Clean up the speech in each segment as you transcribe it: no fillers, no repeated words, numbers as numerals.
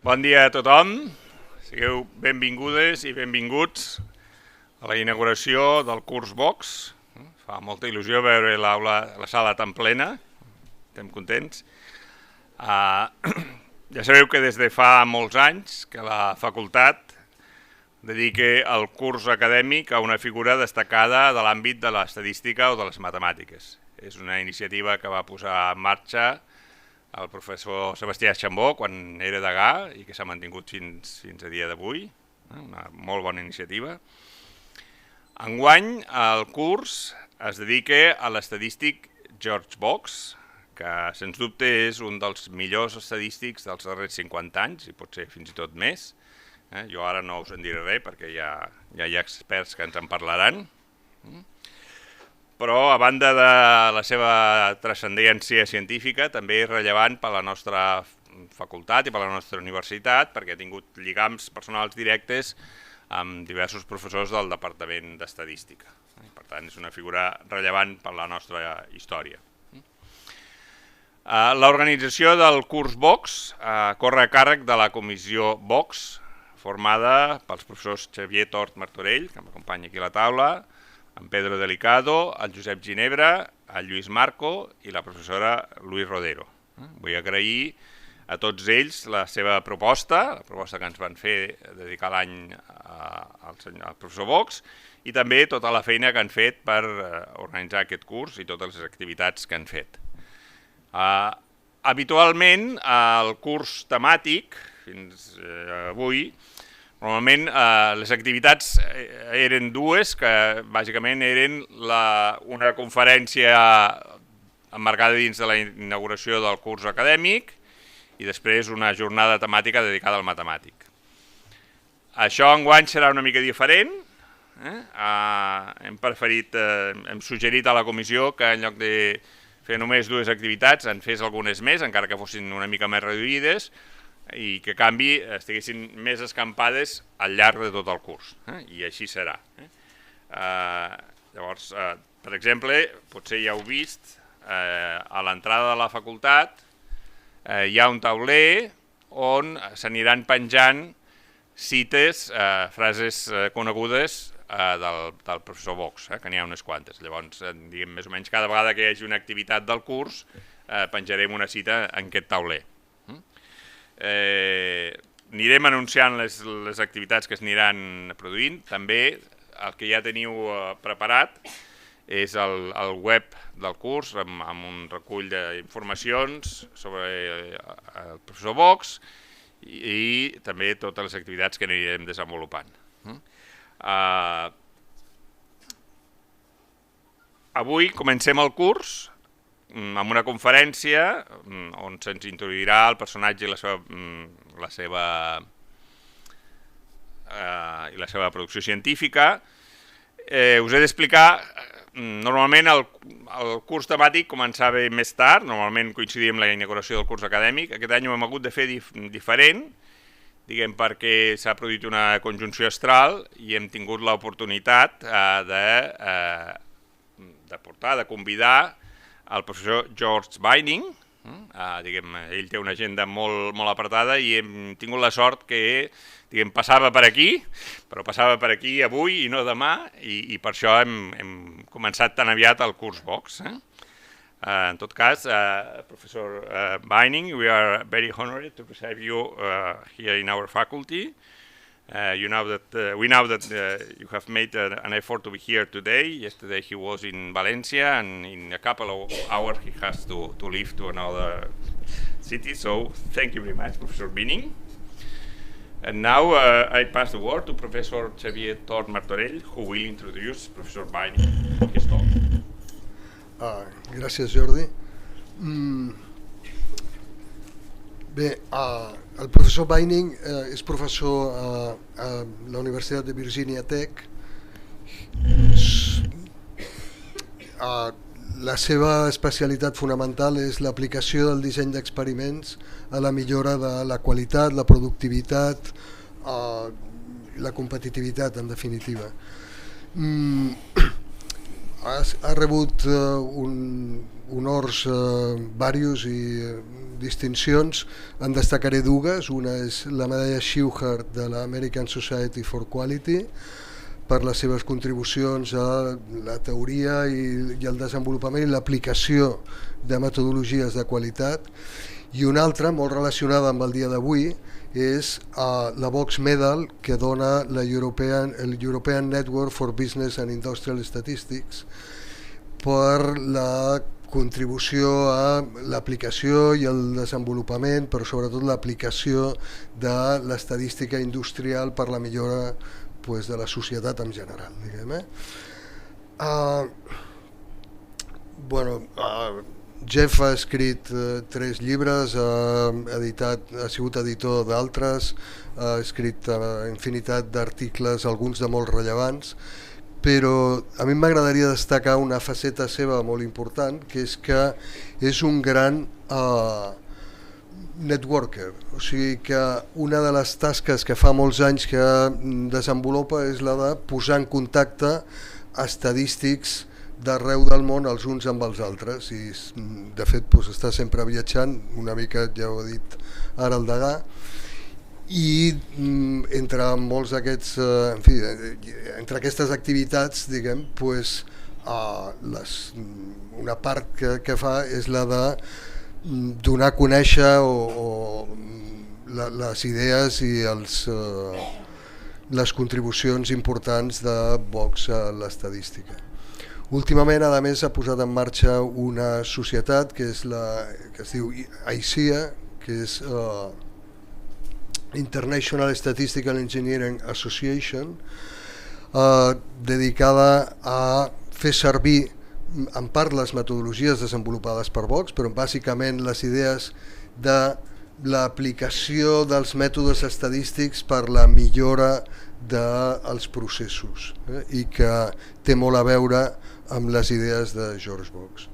Bon dia a tothom, sigueu benvingudes i benvinguts a la inauguració del curs Box. Fa molta il·lusió veure la sala tan plena, estem contents. Ja sabeu que des de fa molts anys que la facultat dedica el curs acadèmic a una figura destacada de l'àmbit de l'estadística o de les matemàtiques. És una iniciativa que va posar en marxa el professor Sebastià Xambó quan era degà i que s'ha mantingut fins a dia d'avui, una molt bona iniciativa. Enguany el curs es dedica a l'estadístic George Box, que sens dubte és un dels millors estadístics dels darrers 50 anys i potser fins i tot més. Jo ara no us en diré res perquè ja hi ha experts que ens en parlaran. Però, a banda de la seva transcendència científica, també és rellevant per a la nostra facultat i per a la nostra universitat, perquè ha tingut lligams personals directes amb diversos professors del Departament d'Estadística. Per tant, és una figura rellevant per a la nostra història. L'organització del curs Box corre a càrrec de la comissió Box, formada pels professors Xavier Tort Martorell, que m'acompanya aquí a la taula, en Pedro Delicado, el Josep Ginebra, el Lluís Marco i la professora Luis Rodero. Vull agrair a tots ells la seva proposta, la proposta que ens van fer dedicar l'any al professor Box, i també tota la feina que han fet per organitzar aquest curs i totes les activitats que han fet. Habitualment, el curs temàtic, fins avui, normalment les activitats eren dues, que bàsicament eren una conferència emmarcada dins de la inauguració del curs acadèmic i després una jornada temàtica dedicada al matemàtic. Això enguany serà una mica diferent. Hem suggerit a la comissió que en lloc de fer només dues activitats en fes algunes més, encara que fossin una mica més reduïdes, i que, a canvi, estiguessin més escampades al llarg de tot el curs, i així serà. Llavors, per exemple, potser ja heu vist, a l'entrada de la facultat hi ha un tauler on s'aniran penjant cites, frases conegudes del professor Box, que n'hi ha unes quantes. Llavors, diguem, més o menys cada vegada que hi hagi una activitat del curs, penjarem una cita en aquest tauler. Anirem anunciant les activitats que es aniran produint. També el que ja teniu preparat és el web del curs amb un recull d'informacions sobre el professor Box i també totes les activitats que anirem desenvolupant. Avui comencem el curs amb una conferència on se'ns introduirà el personatge i la seva producció científica. Us he d'explicar, normalment el curs temàtic començava més tard, normalment coincidia amb la inauguració del curs acadèmic. Aquest any ho hem hagut de fer diferent, diguem, perquè s'ha produït una conjunció astral i hem tingut l'oportunitat de convidar el professor Geoff Vining. Ell té una agenda molt apretada i hem tingut la sort que passava per aquí, però passava per aquí avui i no demà, i per això hem començat tan aviat el curs Box. En tot cas, Professor Vining, we are very honored to receive you here in our faculty. We know that you have made an effort to be here today. Yesterday he was in Valencia, and in a couple of hours he has to leave to another city. So thank you very much, Professor Vining. And now I pass the word to Professor Xavier Tort Martorell, who will introduce Professor Vining. His talk. Gràcies, Jordi. Bé, el professor Vining és professor a la Universitat de Virgina Tech. La seva especialitat fonamental és l'aplicació del disseny d'experiments a la millora de la qualitat, la productivitat, la competitivitat, en definitiva. ha rebut honors varios i distincions. En destacaré dues. Una és la medalla Shewhart de l'American Society for Quality per les seves contribucions a la teoria i el desenvolupament i l'aplicació de metodologies de qualitat, i una altra molt relacionada amb el dia d'avui és la Box Medal que dona el European Network for Business and Industrial Statistics per la contribució a l'aplicació i el desenvolupament, però sobretot l'aplicació de l'estadística industrial per la millora de la societat en general. Geoff ha escrit 3 llibres, ha sigut editor d'altres, ha escrit infinitat d'articles, alguns de molt rellevants, però a mi m'agradaria destacar una faceta seva molt important, que és que és un gran networker, o sigui que una de les tasques que fa molts anys que desenvolupa és la de posar en contacte estadístics d'arreu del món els uns amb els altres, i de fet està sempre viatjant, una mica ja ho ha dit ara el degà, i entre molts d'aquests, entre aquestes activitats, diguem, una part que fa és la de donar a conèixer les idees i les contribucions importants de Box a l'estadística. Últimament, a més, ha posat en marxa una societat que es diu ICEA, que és International Statistical Engineering Association, dedicada a fer servir en part les metodologies desenvolupades per Box, però bàsicament les idees de l'aplicació dels mètodes estadístics per la millora dels processos, i que té molt a veure amb les idees de George Box.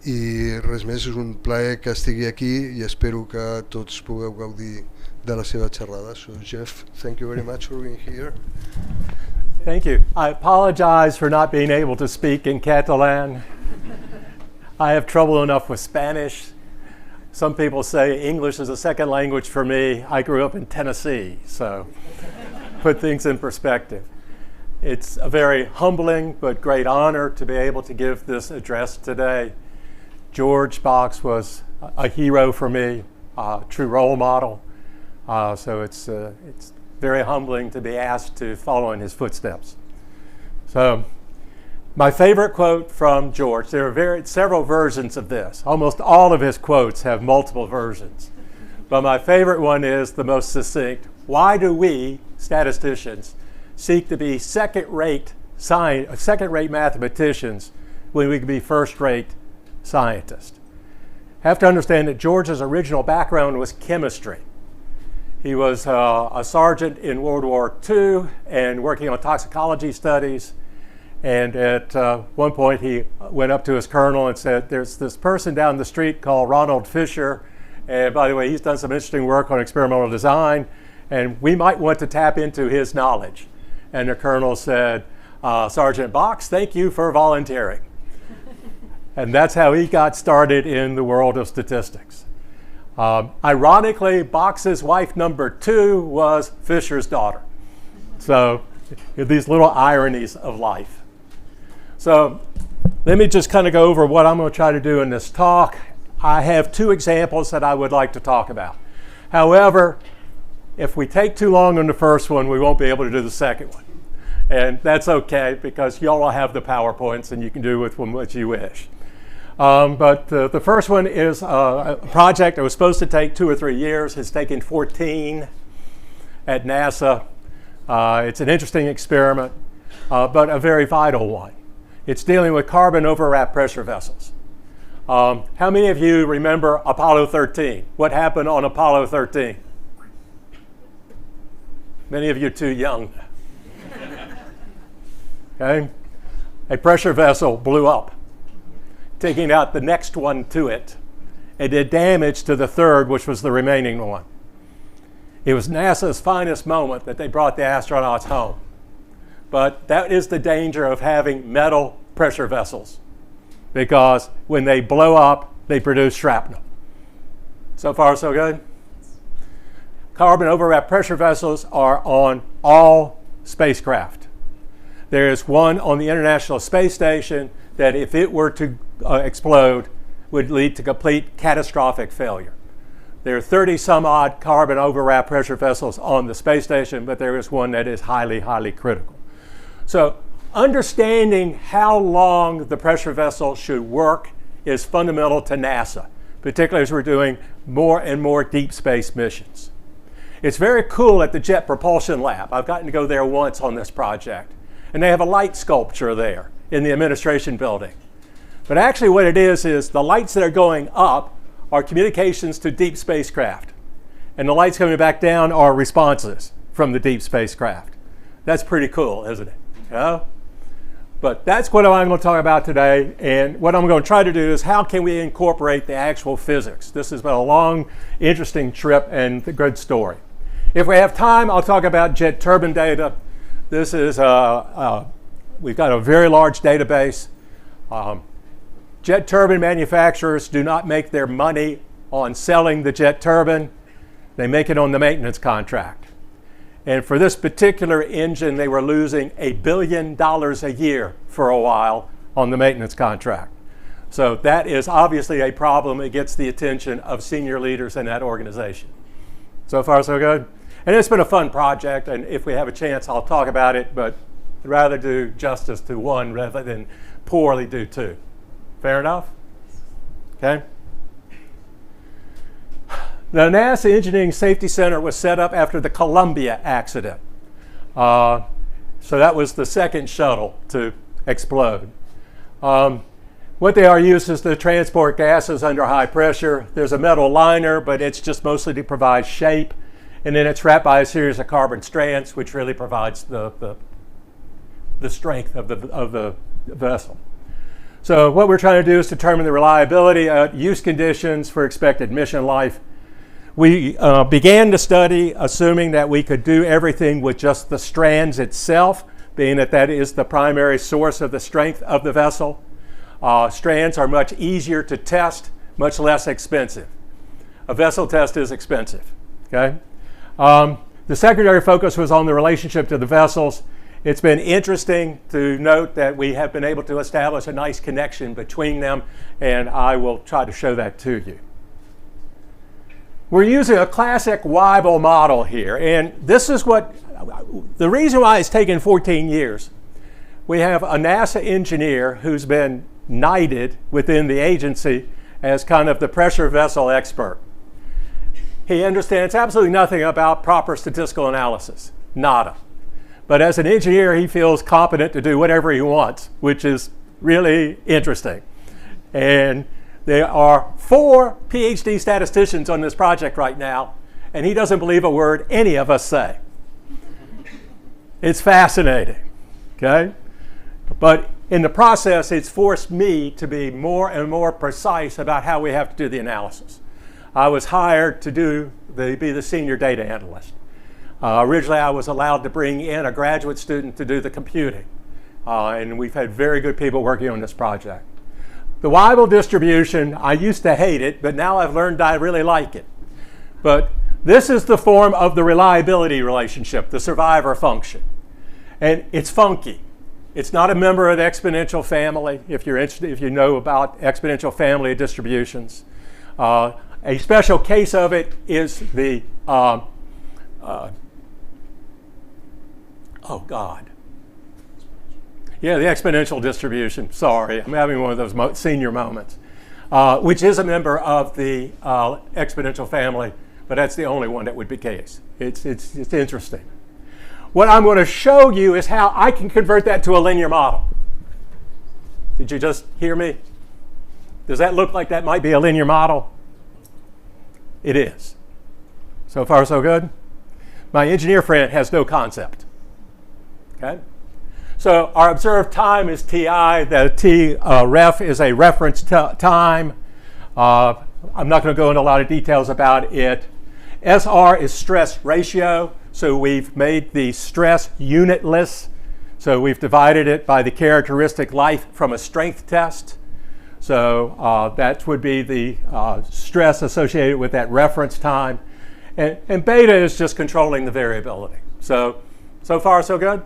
I res més, és un plaer que estigui aquí i espero que tots pugueu gaudir de la seva xerrada. So, Geoff, thank you very much for being here. Thank you. I apologize for not being able to speak in Catalan. I have trouble enough with Spanish. Some people say English is a second language for me. I grew up in Tennessee, so put things in perspective. It's a very humbling but great honor to be able to give this address today. George Box was a hero for me, a true role model. So it's very humbling to be asked to follow in his footsteps. So my favorite quote from George, there are several versions of this. Almost all of his quotes have multiple versions. But my favorite one is the most succinct. Why do we, statisticians, seek to be second-rate mathematicians when we can be first-rate scientists? Have to understand that George's original background was chemistry. He was a sergeant in World War II and working on toxicology studies. And at one point he went up to his colonel and said, there's this person down the street called Ronald Fisher. And by the way, he's done some interesting work on experimental design. And we might want to tap into his knowledge. And the colonel said, Sergeant Box, thank you for volunteering. And that's how he got started in the world of statistics. Ironically, Box's wife number 2 was Fisher's daughter. So these little ironies of life. So let me just kind of go over what I'm going to try to do in this talk. I have 2 examples that I would like to talk about. However, if we take too long on the first one, we won't be able to do the second one. And that's okay, because y'all will have the PowerPoints and you can do with them what you wish. But the first one is a project that was supposed to take 2 or 3 years. It's taken 14 at NASA. It's an interesting experiment, but a very vital one. It's dealing with carbon overwrap pressure vessels. How many of you remember Apollo 13? What happened on Apollo 13? Many of you are too young. Okay? A pressure vessel blew up, taking out the next one to it. It did damage to the third, which was the remaining one. It was NASA's finest moment that they brought the astronauts home. But that is the danger of having metal pressure vessels, because when they blow up, they produce shrapnel. So far, so good? Carbon overwrap pressure vessels are on all spacecraft. There is one on the International Space Station that, if it were to explode, would lead to complete catastrophic failure. There are 30 some odd carbon overwrap pressure vessels on the space station, but there is one that is highly, highly critical. So understanding how long the pressure vessel should work is fundamental to NASA, particularly as we're doing more and more deep space missions. It's very cool at the Jet Propulsion Lab. I've gotten to go there once on this project. And they have a light sculpture there in the administration building. But actually what it is the lights that are going up are communications to deep spacecraft. And the lights coming back down are responses from the deep spacecraft. That's pretty cool, isn't it? Yeah? But that's what I'm going to talk about today. And what I'm going to try to do is how can we incorporate the actual physics? This has been a long, interesting trip and a good story. If we have time, I'll talk about jet turbine data. This is, we've got a very large database. Jet turbine manufacturers do not make their money on selling the jet turbine. They make it on the maintenance contract. And for this particular engine, they were losing $1 billion a year for a while on the maintenance contract. So that is obviously a problem. It gets the attention of senior leaders in that organization. So far, so good? And it's been a fun project, and if we have a chance, I'll talk about it, but I'd rather do justice to one rather than poorly do two. Fair enough? Okay. The NASA Engineering Safety Center was set up after the Columbia accident. So that was the second shuttle to explode. What they are used is to transport gases under high pressure. There's a metal liner, but it's just mostly to provide shape. And then it's wrapped by a series of carbon strands, which really provides the strength of the vessel. So what we're trying to do is determine the reliability of use conditions for expected mission life. We began the study assuming that we could do everything with just the strands itself, being that that is the primary source of the strength of the vessel. Strands are much easier to test, much less expensive. A vessel test is expensive, okay? The secondary focus was on the relationship to the vessels. It's been interesting to note that we have been able to establish a nice connection between them, and I will try to show that to you. We're using a classic Weibull model here, and this is the reason why it's taken 14 years. We have a NASA engineer who's been knighted within the agency as kind of the pressure vessel expert. He understands absolutely nothing about proper statistical analysis, nada. But as an engineer, he feels competent to do whatever he wants, which is really interesting. And there are 4 PhD statisticians on this project right now, and he doesn't believe a word any of us say. It's fascinating, okay? But in the process, it's forced me to be more and more precise about how we have to do the analysis. I was hired to be the senior data analyst. Originally, I was allowed to bring in a graduate student to do the computing. And we've had very good people working on this project. The Weibull distribution, I used to hate it, but now I've learned I really like it. But this is the form of the reliability relationship, the survivor function. And it's funky. It's not a member of the exponential family, if you're interested, if you know about exponential family distributions. A special case of it is the the exponential distribution. Sorry, I'm having one of those senior moments, which is a member of the exponential family, but that's the only one that would be case. It's interesting. What I'm going to show you is how I can convert that to a linear model. Did you just hear me? Does that look like that might be a linear model? It is. So far, so good. My engineer friend has no concept. Okay? So our observed time is TI. The T ref is a reference time. I'm not going to go into a lot of details about it. SR is stress ratio. So we've made the stress unitless. So we've divided it by the characteristic life from a strength test. So that would be the stress associated with that reference time. And beta is just controlling the variability. So far, so good?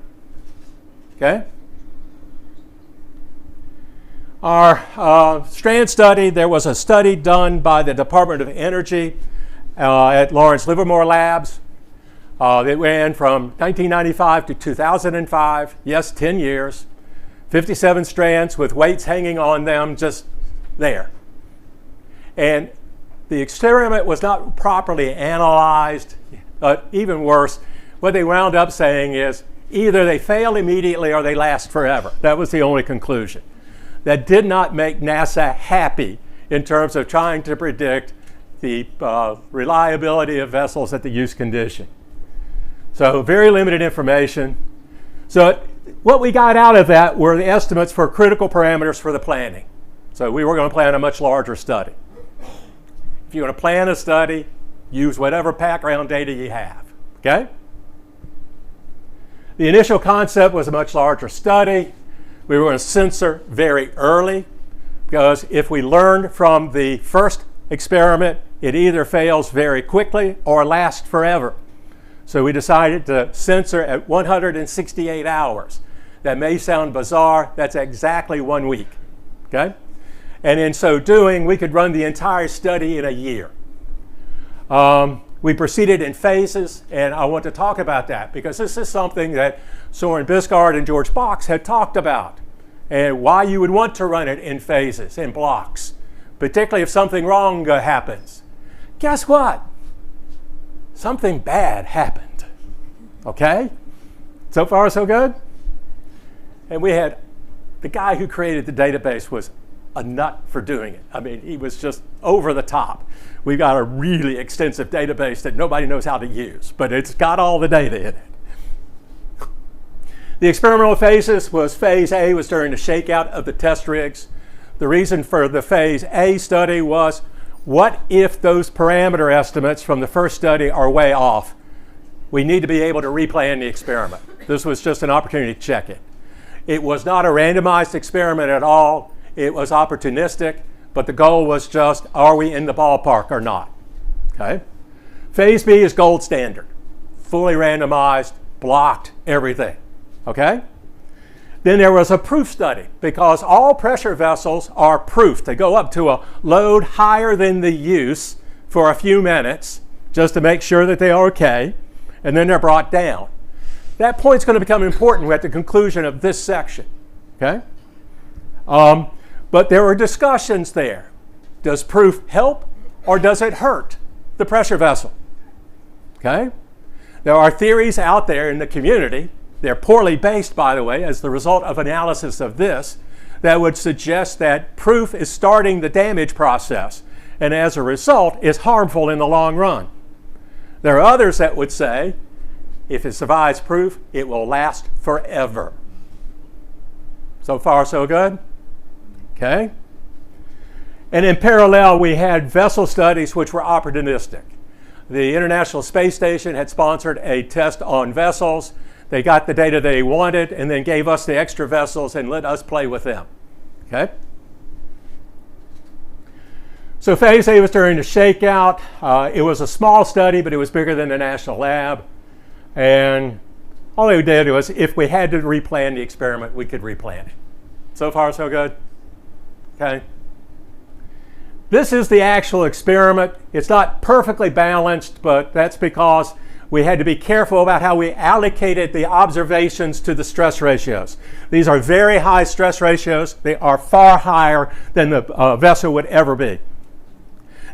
Okay. Our strand study, there was a study done by the Department of Energy at Lawrence Livermore Labs. It ran from 1995 to 2005, yes, 10 years, 57 strands with weights hanging on them just there. And the experiment was not properly analyzed, but even worse, what they wound up saying is either they fail immediately or they last forever. That was the only conclusion. That did not make NASA happy in terms of trying to predict the reliability of vessels at the use condition. So very limited information. So what we got out of that were the estimates for critical parameters for the planning. So we were going to plan a much larger study. If you're going to plan a study, use whatever background data you have, okay? The initial concept was a much larger study. We were going to censor very early because if we learned from the first experiment, it either fails very quickly or lasts forever. So we decided to censor at 168 hours. That may sound bizarre. That's exactly 1 week, okay? And in so doing, we could run the entire study in a year. We proceeded in phases, and I want to talk about that because this is something that Soren Bisgaard and George Box had talked about, and why you would want to run it in phases, in blocks, particularly if something wrong happens. Guess what? Something bad happened, okay? So far, so good? And we had, the guy who created the database was a nut for doing it. I mean, he was just over the top. We've got a really extensive database that nobody knows how to use, but it's got all the data in it. The experimental phases was phase A was during the shakeout of the test rigs. The reason for the phase A study was, what if those parameter estimates from the first study are way off? We need to be able to replan the experiment. This was just an opportunity to check it. It was not a randomized experiment at all. It was opportunistic, but the goal was just, are we in the ballpark or not? Okay. Phase B is gold standard. Fully randomized, blocked, everything. Okay? Then there was a proof study because all pressure vessels are proofed. They go up to a load higher than the use for a few minutes just to make sure that they are okay, and then they're brought down. That point's going to become important at the conclusion of this section. Okay? But there were discussions there. Does proof help or does it hurt the pressure vessel? Okay? There are theories out there in the community, they're poorly based, by the way, as the result of analysis of this, that would suggest that proof is starting the damage process and as a result is harmful in the long run. There are others that would say, if it survives proof, it will last forever. So far, so good? Okay. And in parallel, we had vessel studies which were opportunistic. The International Space Station had sponsored a test on vessels. They got the data they wanted and then gave us the extra vessels and let us play with them. Okay. So phase A was during the shakeout. It was a small study, but it was bigger than the National Lab. And all they did was, if we had to replan the experiment, we could replan it. So far, so good? Okay. This is the actual experiment. It's not perfectly balanced, but that's because we had to be careful about how we allocated the observations to the stress ratios. These are very high stress ratios. They are far higher than the vessel would ever be.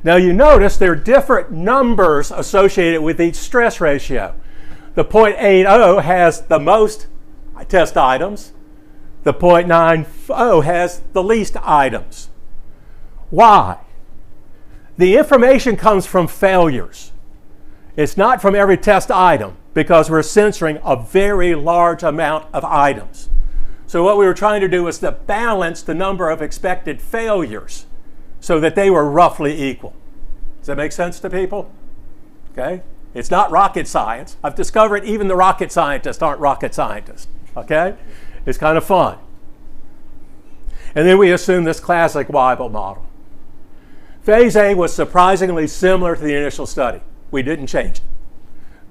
Now you notice there are different numbers associated with each stress ratio. The 0.80 has the most test items. The 0.90 has the least items. Why? The information comes from failures. It's not from every test item because we're censoring a very large amount of items. So what we were trying to do was to balance the number of expected failures so that they were roughly equal. Does that make sense to people? Okay? It's not rocket science. I've discovered even the rocket scientists aren't rocket scientists. Okay? It's kind of fun. And then we assume this classic Weibull model. Phase A was surprisingly similar to the initial study. We didn't change it.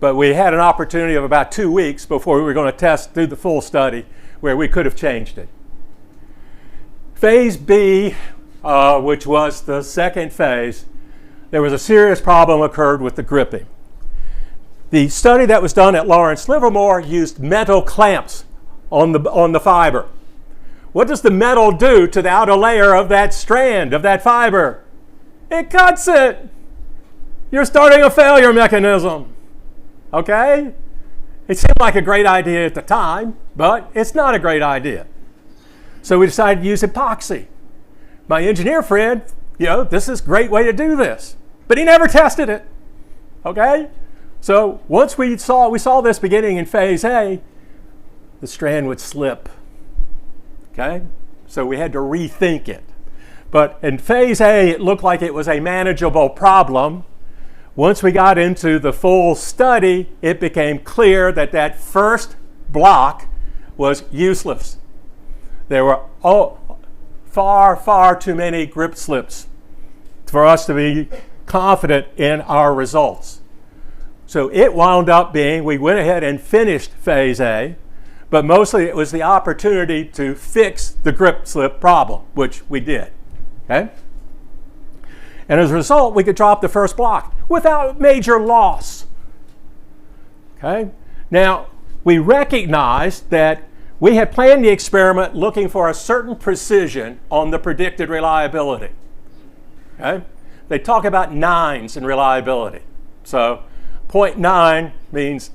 But we had an opportunity of about 2 weeks before we were going to test through the full study where we could have changed it. Phase B, which was the second phase, there was a serious problem occurred with the gripping. The study that was done at Lawrence Livermore used metal clamps on the fiber. What does the metal do to the outer layer of that strand, of that fiber? It cuts it. You're starting a failure mechanism. Okay? It seemed like a great idea at the time, but it's not a great idea. So we decided to use epoxy. My engineer friend, this is a great way to do this, but he never tested it. Okay? So once we saw this beginning in phase A, the strand would slip. Okay? So we had to rethink it. But in phase A, it looked like it was a manageable problem. Once we got into the full study, it became clear that that first block was useless. There were far, far too many grip slips for us to be confident in our results. So it wound up being, we went ahead and finished phase A, but mostly it was the opportunity to fix the grip slip problem, which we did. Okay? And as a result, we could drop the first block without major loss. Okay? Now, we recognized that we had planned the experiment looking for a certain precision on the predicted reliability. Okay? They talk about nines in reliability. So 0.9 means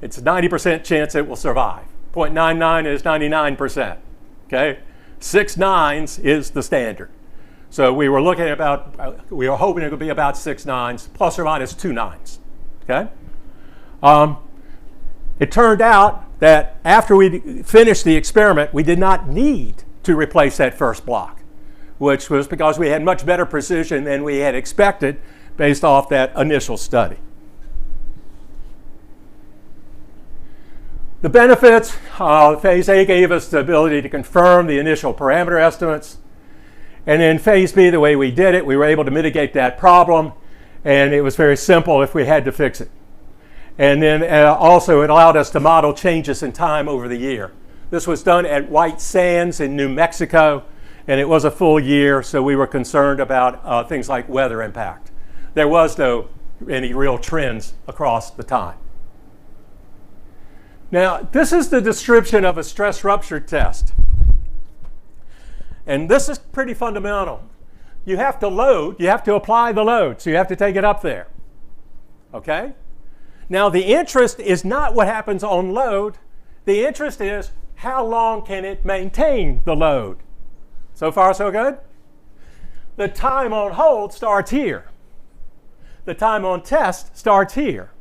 it's a 90% chance it will survive. 0.99 is 99%. Okay? 6 nines is the standard. So we were looking at we were hoping it would be about 6 nines, plus or minus 2 nines. Okay? It turned out that after we finished the experiment, we did not need to replace that first block, which was because we had much better precision than we had expected based off that initial study. The benefits, phase A gave us the ability to confirm the initial parameter estimates. And in phase B, the way we did it, we were able to mitigate that problem, and it was very simple if we had to fix it. And then also it allowed us to model changes in time over the year. This was done at White Sands in New Mexico, and it was a full year, so we were concerned about things like weather impact. There was no any real trends across the time. Now, this is the description of a stress rupture test. And this is pretty fundamental. You have to load, you have to apply the load, so you have to take it up there. Okay? Now, the interest is not what happens on load. The interest is how long can it maintain the load. So far, so good? The time on hold starts here. The time on test starts here.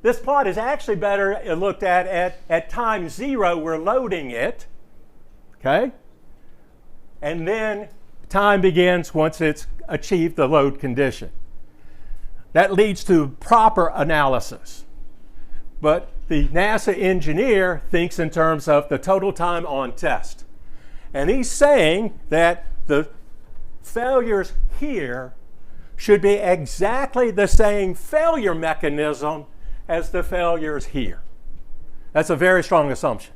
This plot is actually better looked at time 0, we're loading it. Okay? And then time begins once it's achieved the load condition. That leads to proper analysis. But the NASA engineer thinks in terms of the total time on test. And he's saying that the failures here should be exactly the same failure mechanism as the failures here. That's a very strong assumption.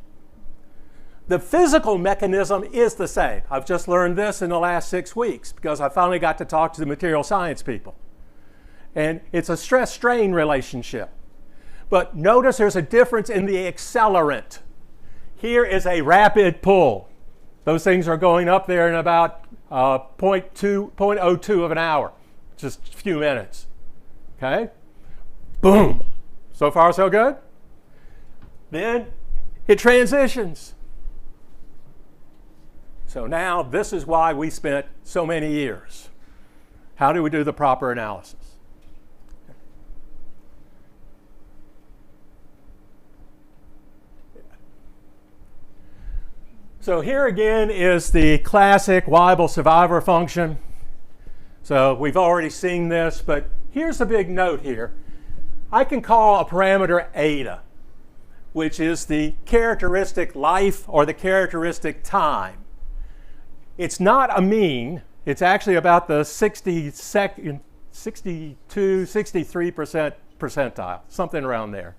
The physical mechanism is the same. I've just learned this in the last 6 weeks because I finally got to talk to the material science people. And it's a stress-strain relationship. But notice there's a difference in the accelerant. Here is a rapid pull. Those things are going up there in about 0.02 of an hour, just a few minutes. Okay? Boom. So far, so good? Then it transitions. So now this is why we spent so many years. How do we do the proper analysis? So here again is the classic Weibull survivor function. So we've already seen this, but here's a big note here. I can call a parameter eta. which is the characteristic life or the characteristic time. It's not a mean. It's actually about the 62, 63% percentile, something around there.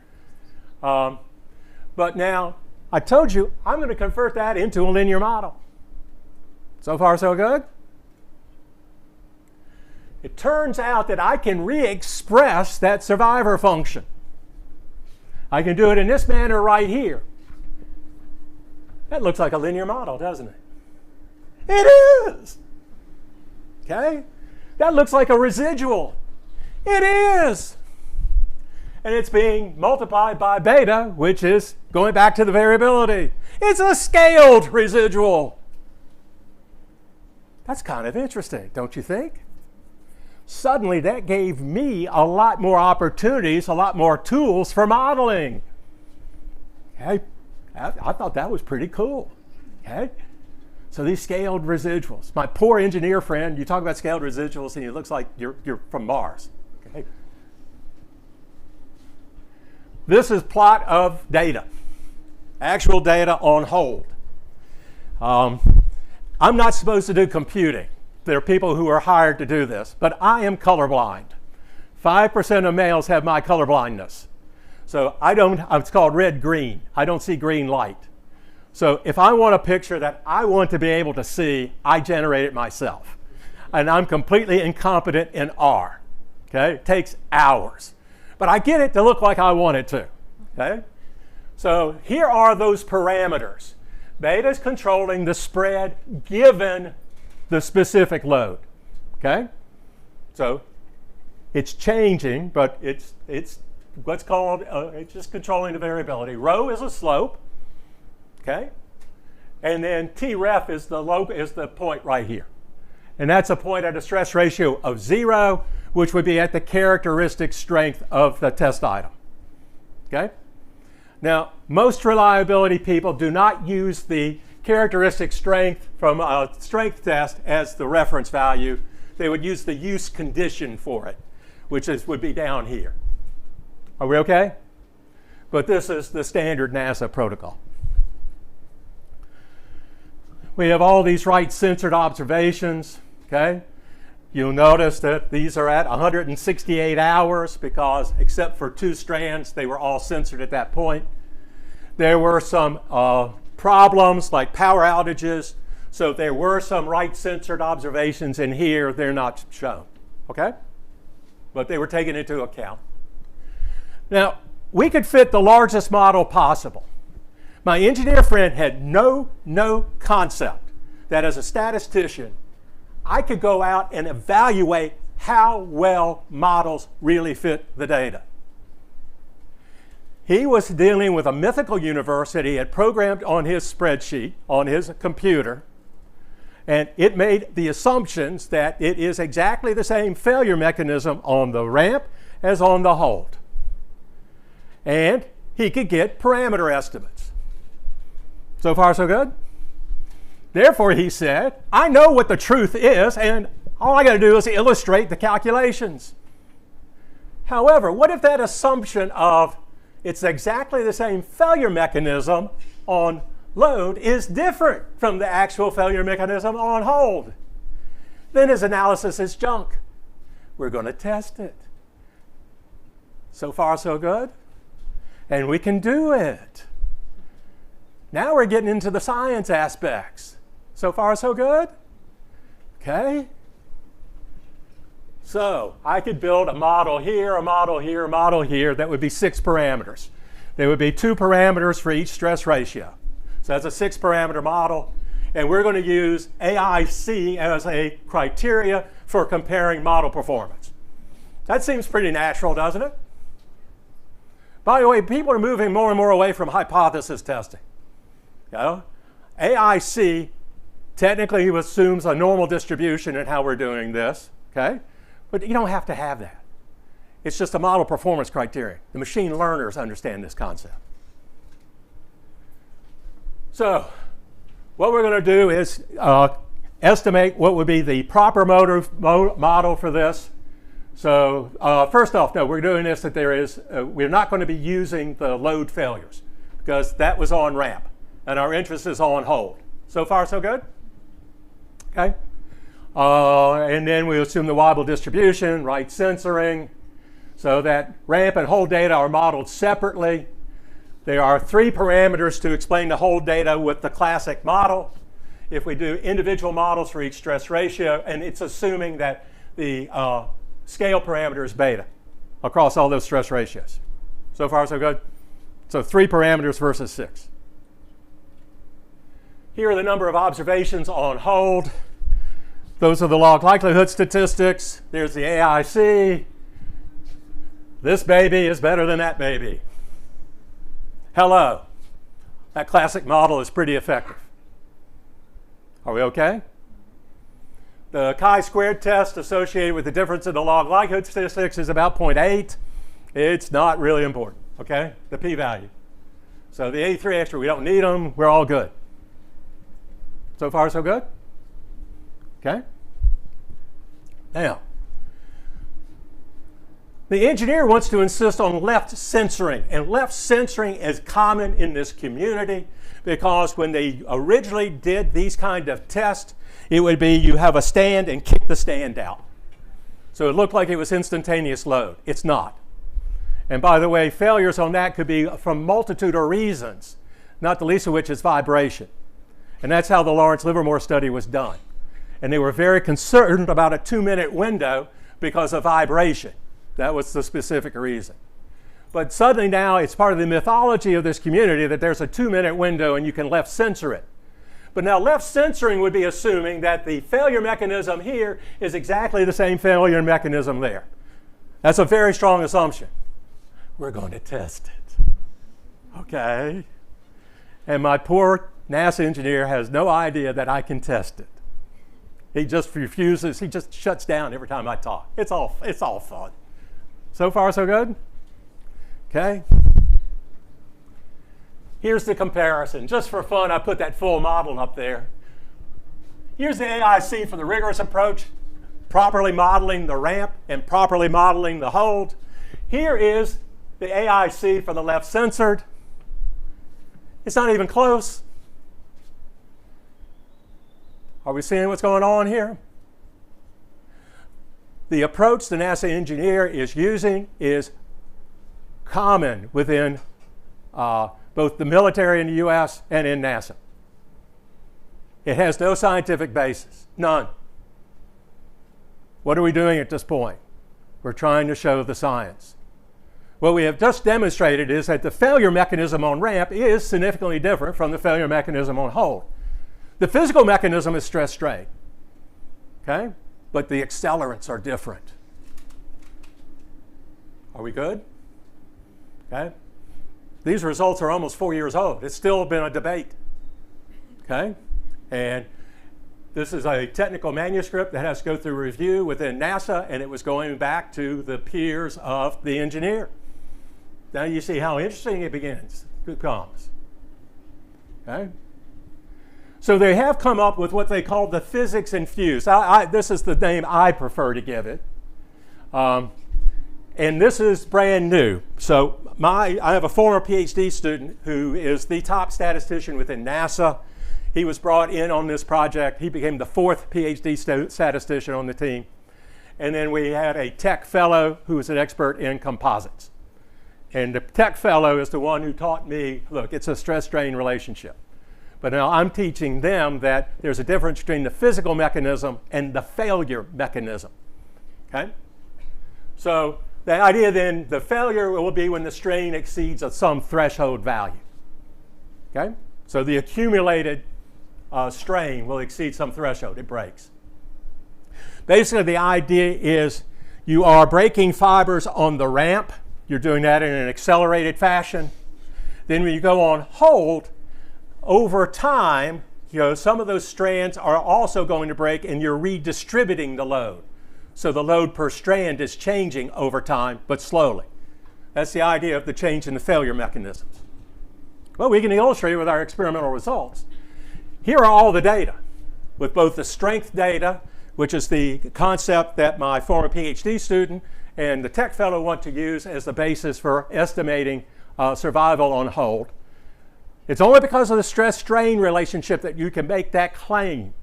But now, I told you, I'm going to convert that into a linear model. So far, so good? It turns out that I can re-express that survivor function. I can do it in this manner right here. That looks like a linear model, doesn't it? It is! Okay? That looks like a residual. It is! And it's being multiplied by beta, which is going back to the variability. It's a scaled residual. That's kind of interesting, don't you think? Suddenly that gave me a lot more opportunities, a lot more tools for modeling. Okay? I thought that was pretty cool. Okay? So these scaled residuals. My poor engineer friend, you talk about scaled residuals and it looks like you're from Mars. Okay? This is plot of data. Actual data on hold. I'm not supposed to do computing. There are people who are hired to do this, but I am colorblind. 5% of males have my colorblindness. So it's called red-green. I don't see green light. So if I want a picture that I want to be able to see, I generate it myself. And I'm completely incompetent in R. Okay? It takes hours. But I get it to look like I want it to. Okay? So here are those parameters. Beta is controlling the spread given the specific load. Okay? So it's changing, but it's what's called, it's just controlling the variability. Rho is a slope. Okay? And then T ref is the point right here. And that's a point at a stress ratio of 0, which would be at the characteristic strength of the test item. Okay? Now, most reliability people do not use the characteristic strength from a strength test as the reference value. They would use the use condition for it, which would be down here. Are we okay? But this is the standard NASA protocol. We have all these right-censored observations, okay? You'll notice that these are at 168 hours because, except for 2 strands, they were all censored at that point. There were some problems like power outages, so there were some right-censored observations in here. They're not shown, okay? But they were taken into account. Now, we could fit the largest model possible. My engineer friend had no concept that as a statistician, I could go out and evaluate how well models really fit the data. He was dealing with a mythical universe that he had programmed on his spreadsheet, on his computer, and it made the assumptions that it is exactly the same failure mechanism on the ramp as on the hold. And he could get parameter estimates. So far, so good? Therefore, he said, I know what the truth is, and all I got to do is illustrate the calculations. However, what if that assumption of it's exactly the same failure mechanism on load is different from the actual failure mechanism on hold? Then his analysis is junk. We're going to test it. So far, so good? And we can do it. Now we're getting into the science aspects. So far, so good? Okay. So I could build a model here, a model here, a model here that would be 6 parameters. There would be 2 parameters for each stress ratio. So that's a 6-parameter model. And we're going to use AIC as a criteria for comparing model performance. That seems pretty natural, doesn't it? By the way, people are moving more and more away from hypothesis testing. You know? AIC technically assumes a normal distribution in how we're doing this, okay? But you don't have to have that. It's just a model performance criteria. The machine learners understand this concept. So what we're going to do is estimate what would be the proper model for this. So first off, no, we're doing this that we're not going to be using the load failures. because that was on ramp, and our interest is on hold. So far, so good? Okay. And then we assume the wobble distribution, right censoring, so that ramp and hold data are modeled separately. There are 3 parameters to explain the hold data with the classic model. If we do individual models for each stress ratio, and it's assuming that the scale parameter is beta across all those stress ratios. So far, so good? So 3 parameters versus 6. Here are the number of observations on hold. Those are the log likelihood statistics. There's the AIC. This baby is better than that baby. Hello. That classic model is pretty effective. Are we okay? The chi-squared test associated with the difference in the log likelihood statistics is about 0.8. It's not really important, okay? The p-value. So the 83 extra, we don't need them. We're all good. So far, so good? Okay? Now, the engineer wants to insist on left censoring, and left censoring is common in this community because when they originally did these kind of tests, it would be you have a stand and kick the stand out. So it looked like it was instantaneous load. It's not. And by the way, failures on that could be from multitude of reasons, not the least of which is vibration. And that's how the Lawrence Livermore study was done. And they were very concerned about a 2-minute window because of vibration. That was the specific reason. But suddenly now it's part of the mythology of this community that there's a 2-minute window and you can left censor it. But now left censoring would be assuming that the failure mechanism here is exactly the same failure mechanism there. That's a very strong assumption. We're going to test it. Okay? And my poor NASA engineer has no idea that I can test it. He just refuses, he just shuts down every time I talk. It's all fun. So far, so good? Okay. Here's the comparison. Just for fun, I put that full model up there. Here's the AIC for the rigorous approach, properly modeling the ramp and properly modeling the hold. Here is the AIC for the left censored. It's not even close. Are we seeing what's going on here? The approach the NASA engineer is using is common within both the military in the US and in NASA. It has no scientific basis, none. What are we doing at this point? We're trying to show the science. What we have just demonstrated is that the failure mechanism on ramp is significantly different from the failure mechanism on hold. The physical mechanism is stress strain, okay? But the accelerants are different. Are we good? Okay? These results are almost 4 years old. It's still been a debate, okay? And this is a technical manuscript that has to go through review within NASA, and it was going back to the peers of the engineer. Now you see how interesting it becomes, okay? So they have come up with what they call the physics infused. This is the name I prefer to give it. And this is brand new. So I have a former PhD student who is the top statistician within NASA. He was brought in on this project. He became the 4th PhD statistician on the team. And then we had a tech fellow who is an expert in composites. And the tech fellow is the one who taught me, look, it's a stress-strain relationship. But now I'm teaching them that there's a difference between the physical mechanism and the failure mechanism, okay? So the idea then, the failure will be when the strain exceeds some threshold value, okay? So the accumulated strain will exceed some threshold, it breaks. Basically the idea is you are breaking fibers on the ramp. You're doing that in an accelerated fashion. Then when you go on hold, over time, some of those strands are also going to break and you're redistributing the load. So the load per strand is changing over time, but slowly. That's the idea of the change in the failure mechanisms. Well, we can illustrate it with our experimental results. Here are all the data, with both the strength data, which is the concept that my former PhD student and the tech fellow want to use as the basis for estimating survival on hold. It's only because of the stress-strain relationship that you can make that claim.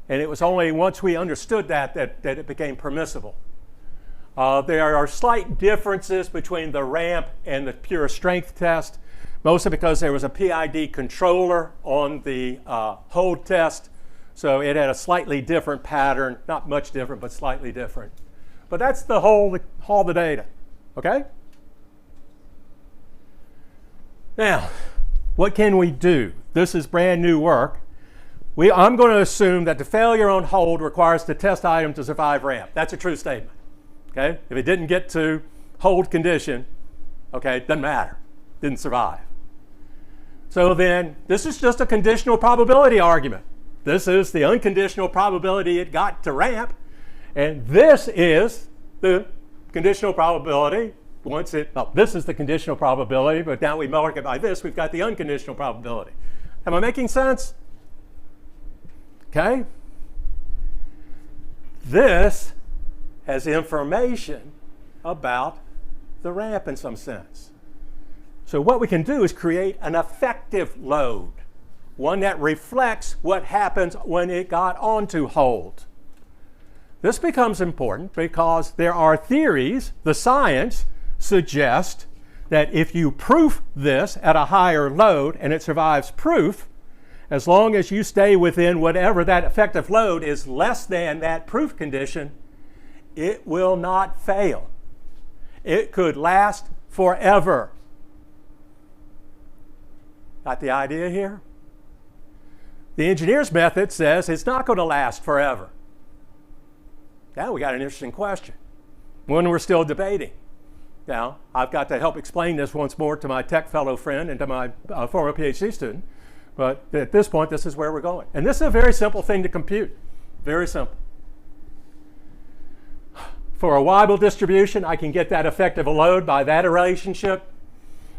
And it was only once we understood that it became permissible. There are slight differences between the ramp and the pure strength test, mostly because there was a PID controller on the hold test. So it had a slightly different pattern, not much different, but slightly different. But that's the whole the data, okay? Now, what can we do? This is brand new work. I'm going to assume that the failure on hold requires the test item to survive ramp. That's a true statement, okay? If it didn't get to hold condition, okay, it doesn't matter, didn't survive. So then, this is just a conditional probability argument. This is the unconditional probability it got to ramp, and this is the conditional probability this is the conditional probability, but now we multiply it by this, we've got the unconditional probability. Am I making sense? Okay? This has information about the ramp in some sense. So what we can do is create an effective load, one that reflects what happens when it got onto hold. This becomes important because there are theories, the science suggests that if you proof this at a higher load and it survives proof, as long as you stay within whatever that effective load is less than that proof condition, it will not fail. It could last forever. Got the idea here? The engineer's method says it's not going to last forever. Now we got an interesting question, one we're still debating. Now, I've got to help explain this once more to my tech fellow friend and to my former PhD student, but at this point, this is where we're going. And this is a very simple thing to compute, very simple. For a Weibull distribution, I can get that effective load by that relationship.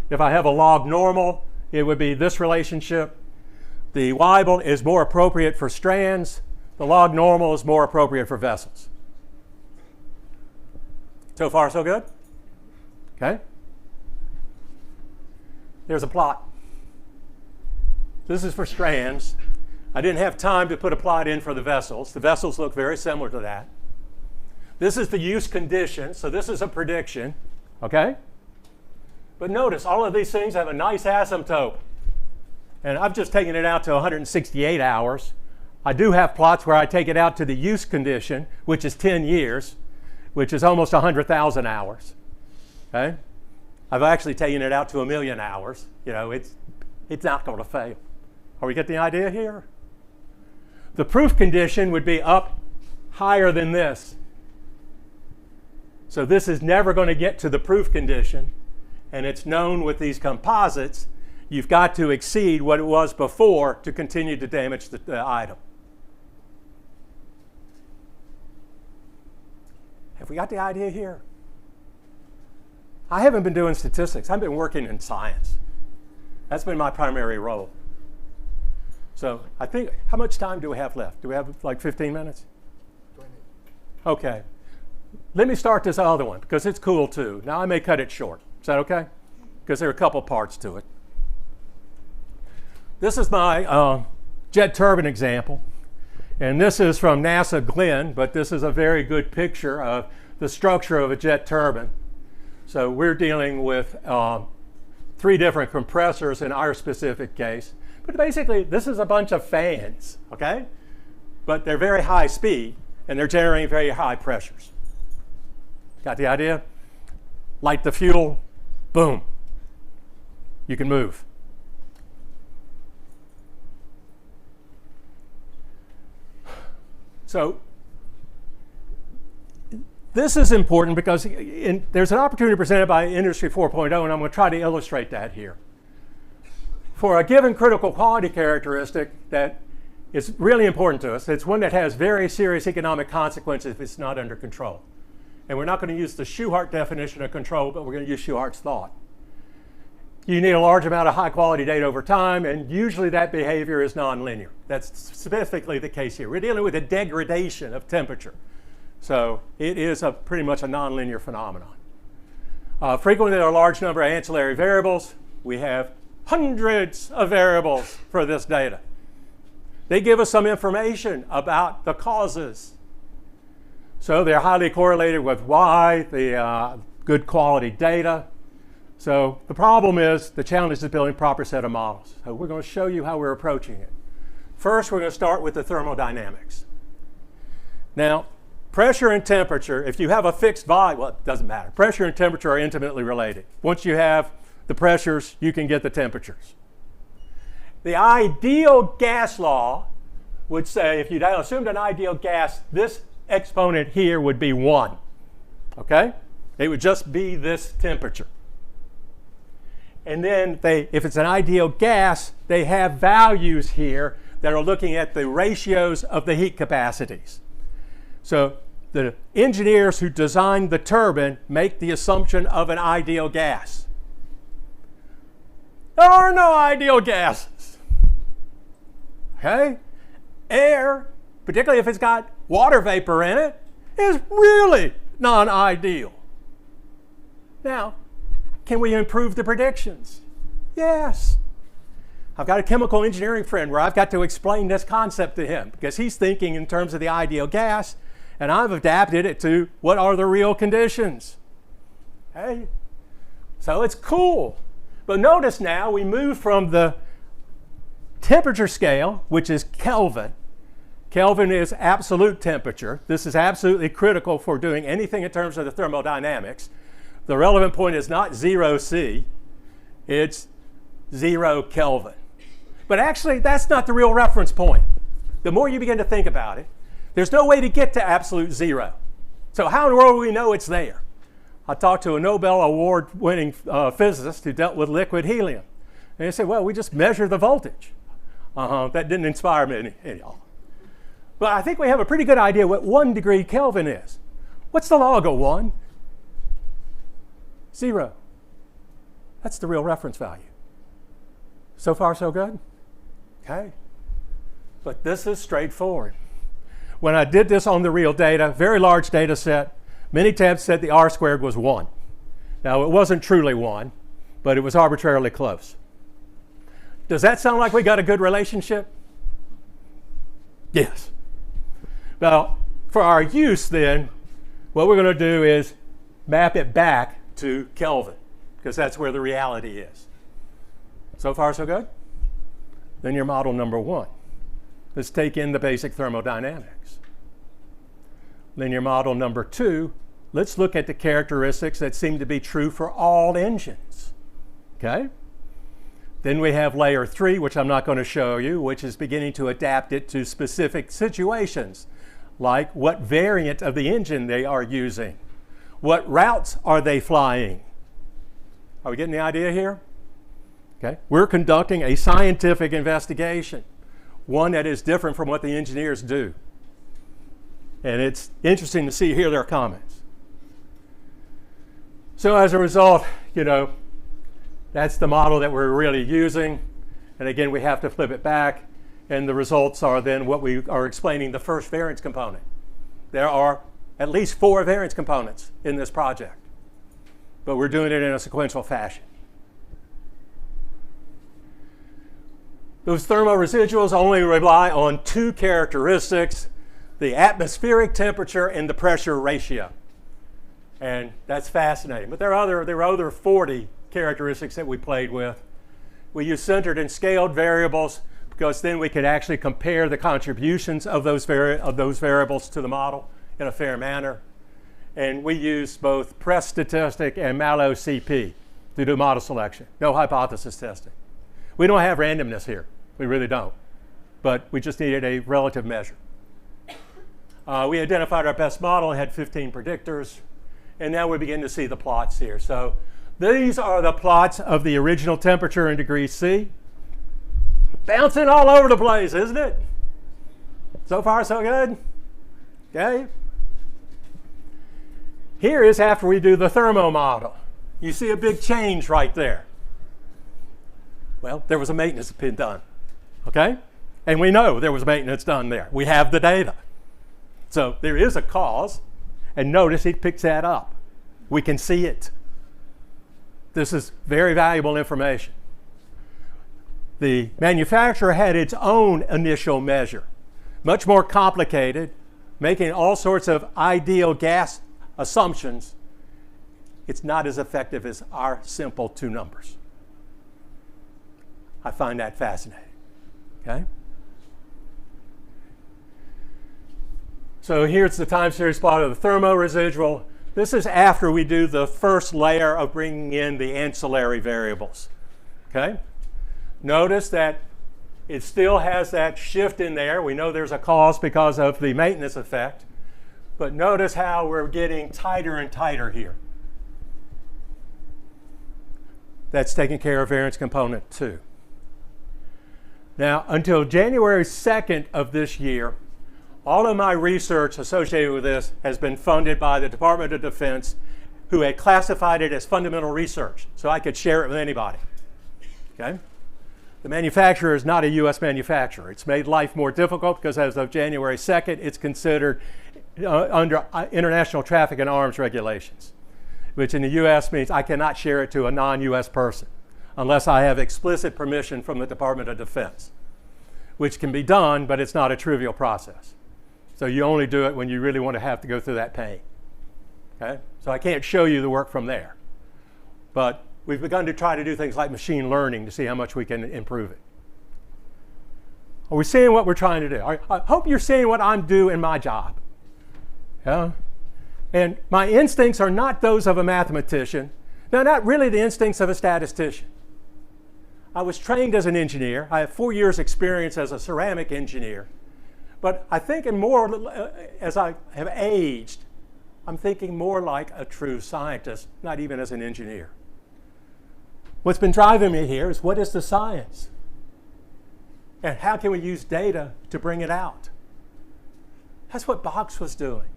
If I have a log normal, it would be this relationship. The Weibull is more appropriate for strands. The log normal is more appropriate for vessels. So far, so good? Okay? There's a plot. This is for strands. I didn't have time to put a plot in for the vessels. The vessels look very similar to that. This is the use condition, so this is a prediction, okay? But notice, all of these things have a nice asymptote. And I've just taken it out to 168 hours. I do have plots where I take it out to the use condition, which is 10 years, which is almost 100,000 hours, okay? I've actually taken it out to 1 million hours. You know, it's not going to fail. Are we getting the idea here? The proof condition would be up higher than this. So this is never going to get to the proof condition, and it's known with these composites, you've got to exceed what it was before to continue to damage the item. Have we got the idea here? I haven't been doing statistics. I've been working in science. That's been my primary role. So I think, how much time do we have left? Do we have like 15 minutes? 20. Okay. Let me start this other one because it's cool too. Now I may cut it short. Is that okay? Because there are a couple parts to it. This is my jet turbine example. And this is from NASA Glenn, but this is a very good picture of the structure of a jet turbine. So we're dealing with 3 different compressors in our specific case. But basically, this is a bunch of fans, okay? But they're very high speed, and they're generating very high pressures. Got the idea? Light the fuel, boom. You can move. So this is important because there's an opportunity presented by Industry 4.0, and I'm going to try to illustrate that here. For a given critical quality characteristic that is really important to us, it's one that has very serious economic consequences if it's not under control. And we're not going to use the Shewhart definition of control, but we're going to use Shewhart's thought. You need a large amount of high quality data over time, and usually that behavior is nonlinear. That's specifically the case here. We're dealing with a degradation of temperature. So it is pretty much a nonlinear phenomenon. Frequently there are a large number of ancillary variables. We have hundreds of variables for this data. They give us some information about the causes. So they're highly correlated with Y, the good quality data. So the problem is, the challenge is building a proper set of models. So we're going to show you how we're approaching it. First, we're going to start with the thermodynamics. Now, pressure and temperature, if you have a fixed volume, well, it doesn't matter. Pressure and temperature are intimately related. Once you have the pressures, you can get the temperatures. The ideal gas law would say, if you assumed an ideal gas, this exponent here would be 1. Okay? It would just be this temperature. And then if it's an ideal gas, they have values here that are looking at the ratios of the heat capacities. So the engineers who designed the turbine make the assumption of an ideal gas. There are no ideal gases. Okay? Air, particularly if it's got water vapor in it, is really non-ideal. Now, can we improve the predictions? Yes. I've got a chemical engineering friend where I've got to explain this concept to him because he's thinking in terms of the ideal gas, and I've adapted it to what are the real conditions. Okay? So it's cool. But notice now we move from the temperature scale, which is Kelvin. Kelvin is absolute temperature. This is absolutely critical for doing anything in terms of the thermodynamics. The relevant point is not 0 C, it's 0 Kelvin. But actually, that's not the real reference point. The more you begin to think about it, there's no way to get to absolute 0. So how in the world do we know it's there? I talked to a Nobel Award-winning physicist who dealt with liquid helium. And he said, well, we just measure the voltage. That didn't inspire me any all. But I think we have a pretty good idea what 1 degree Kelvin is. What's the log of 1? 0. That's the real reference value. So far, so good? Okay. But this is straightforward. When I did this on the real data, very large data set, many tabs said the R squared was 1. Now, it wasn't truly 1, but it was arbitrarily close. Does that sound like we got a good relationship? Yes. Now, for our use then, what we're going to do is map it back to Kelvin, because that's where the reality is. So far, so good? Then your model number 1. Let's take in the basic thermodynamics. Then your model number 2, let's look at the characteristics that seem to be true for all engines. Okay? Then we have layer 3, which I'm not going to show you, which is beginning to adapt it to specific situations, like what variant of the engine they are using. What routes are they flying? Are we getting the idea here? Okay. We're conducting a scientific investigation, one that is different from what the engineers do. And it's interesting to hear their comments. So as a result, that's the model that we're really using. And again, we have to flip it back. And the results are then what we are explaining, the first variance component. There are at least 4 variance components in this project, but we're doing it in a sequential fashion. Those thermoresiduals only rely on 2 characteristics, the atmospheric temperature and the pressure ratio. And that's fascinating. But there were other 40 characteristics that we played with. We used centered and scaled variables because then we could actually compare the contributions of those variables to the model in a fair manner. And we use both Press statistic and Mallow CP to do model selection. No hypothesis testing. We don't have randomness here. We really don't. But we just needed a relative measure. We identified our best model and had 15 predictors. And now we begin to see the plots here. So these are the plots of the original temperature in degrees C. Bouncing all over the place, isn't it? So far, so good? Okay. Here is after we do the thermo model. You see a big change right there. Well, there was a maintenance pin done. Okay? And we know there was maintenance done there. We have the data. So there is a cause. And notice he picks that up. We can see it. This is very valuable information. The manufacturer had its own initial measure, much more complicated, making all sorts of ideal gas assumptions. It's not as effective as our simple two numbers. I find that fascinating. Okay? So here's the time series plot of the thermoresidual. This is after we do the first layer of bringing in the ancillary variables. Okay? Notice that it still has that shift in there. We know there's a cause because of the maintenance effect. But notice how we're getting tighter and tighter here. That's taking care of variance component 2. Now, until January 2nd of this year, all of my research associated with this has been funded by the Department of Defense, who had classified it as fundamental research, so I could share it with anybody. Okay? The manufacturer is not a U.S. manufacturer. It's made life more difficult because as of January 2nd, it's considered under international traffic and arms regulations, which in the U.S. means I cannot share it to a non-U.S. person unless I have explicit permission from the Department of Defense, which can be done, but it's not a trivial process. So you only do it when you really want to have to go through that pain. Okay? So I can't show you the work from there. But we've begun to try to do things like machine learning to see how much we can improve it. Are we seeing what we're trying to do? I hope you're seeing what I'm doing in my job. Yeah? And my instincts are not those of a mathematician. They're not really the instincts of a statistician. I was trained as an engineer. I have 4 years experience as a ceramic engineer. But I think as I have aged, I'm thinking more like a true scientist, not even as an engineer. What's been driving me here is what is the science? And how can we use data to bring it out? That's what Box was doing.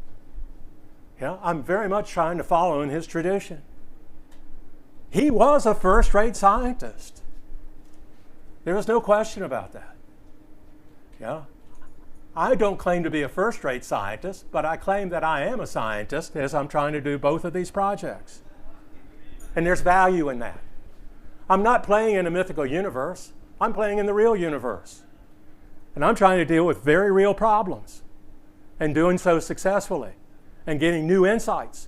I'm very much trying to follow in his tradition. He was a first-rate scientist. There was no question about that. I don't claim to be a first-rate scientist, but I claim that I am a scientist as I'm trying to do both of these projects. And there's value in that. I'm not playing in a mythical universe. I'm playing in the real universe. And I'm trying to deal with very real problems and doing so successfully and getting new insights.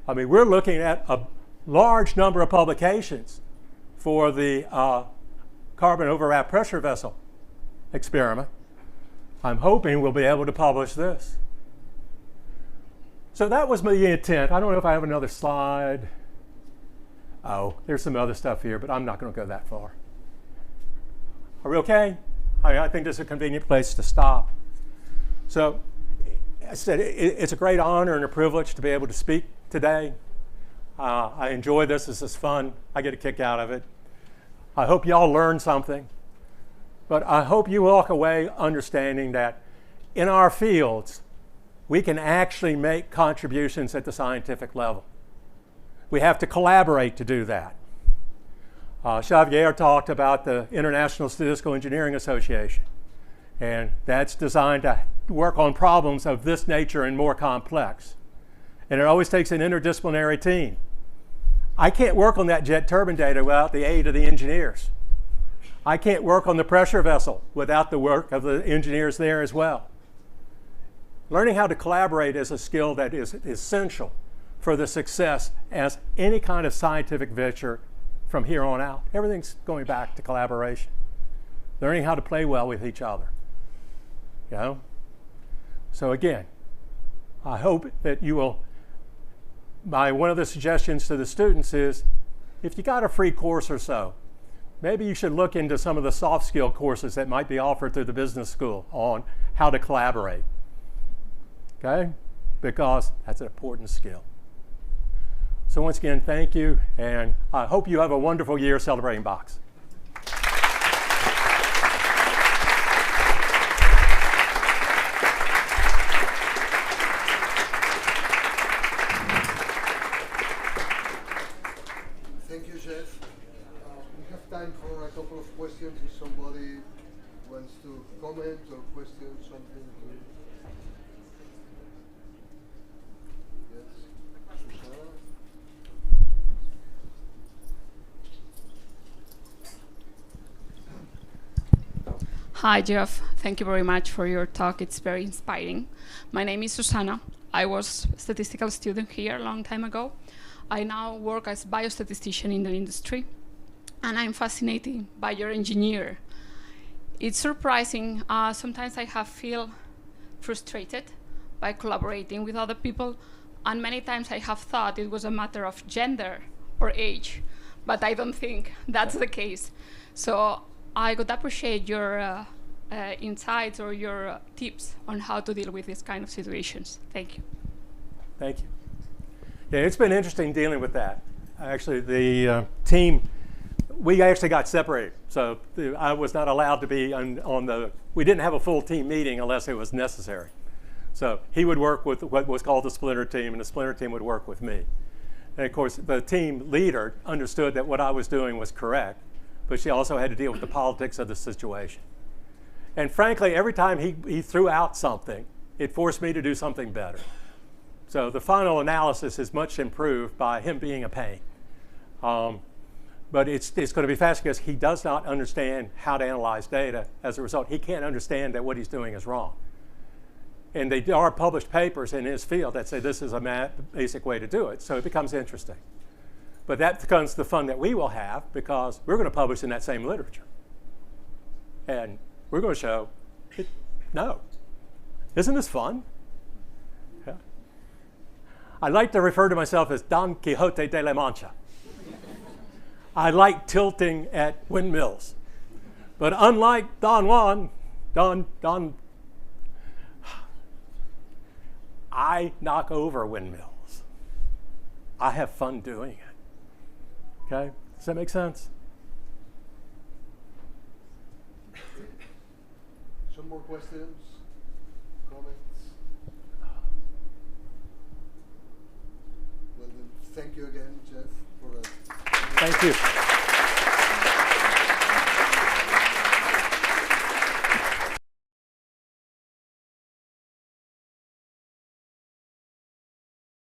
I mean, we're looking at a large number of publications for the carbon overwrap pressure vessel experiment. I'm hoping we'll be able to publish this. So that was my intent. I don't know if I have another slide. Oh, there's some other stuff here, but I'm not going to go that far. Are we okay? I think this is a convenient place to stop. So I said it's a great honor and a privilege to be able to speak today. I enjoy this. This is fun. I get a kick out of it. I hope y'all learned something. But I hope you walk away understanding that in our fields, we can actually make contributions at the scientific level. We have to collaborate to do that. Xavier talked about the International Statistical Engineering Association, and that's designed to work on problems of this nature and more complex. And it always takes an interdisciplinary team. I can't work on that jet turbine data without the aid of the engineers. I can't work on the pressure vessel without the work of the engineers there as well. Learning how to collaborate is a skill that is essential for the success as any kind of scientific venture from here on out. Everything's going back to collaboration. Learning how to play well with each other. So again, I hope that you will, one of the suggestions to the students is, if you got a free course or so, maybe you should look into some of the soft skill courses that might be offered through the business school on how to collaborate. Okay? Because that's an important skill. So once again, thank you, and I hope you have a wonderful year celebrating Box. Thank you, Geoff. We have time for a couple of questions if somebody wants to comment or question something. Hi, Geoff. Thank you very much for your talk. It's very inspiring. My name is Susana. I was a statistical student here a long time ago. I now work as biostatistician in the industry, and I'm fascinated by your engineer. It's surprising. Sometimes I feel frustrated by collaborating with other people, and many times I have thought it was a matter of gender or age, but I don't think that's the case. So I would appreciate your insights or your tips on how to deal with these kind of situations. Thank you. Thank you. Yeah, it's been interesting dealing with that. Actually, the team, we actually got separated. So I was not allowed to be we didn't have a full team meeting unless it was necessary. So he would work with what was called the splinter team, and the splinter team would work with me. And of course, the team leader understood that what I was doing was correct, but she also had to deal with the politics of the situation. And frankly, every time he threw out something, it forced me to do something better. So the final analysis is much improved by him being a pain. But it's going to be fast because he does not understand how to analyze data. As a result, he can't understand that what he's doing is wrong. And there are published papers in his field that say this is a basic way to do it. So it becomes interesting. But that becomes the fun that we will have because we're going to publish in that same literature. And we're going to show, no. Isn't this fun? Yeah. I like to refer to myself as Don Quixote de la Mancha. I like tilting at windmills. But unlike Don Juan, I knock over windmills. I have fun doing it. Okay? Does that make sense? Some more questions, comments? Well, then, thank you again, Geoff, for Thank you.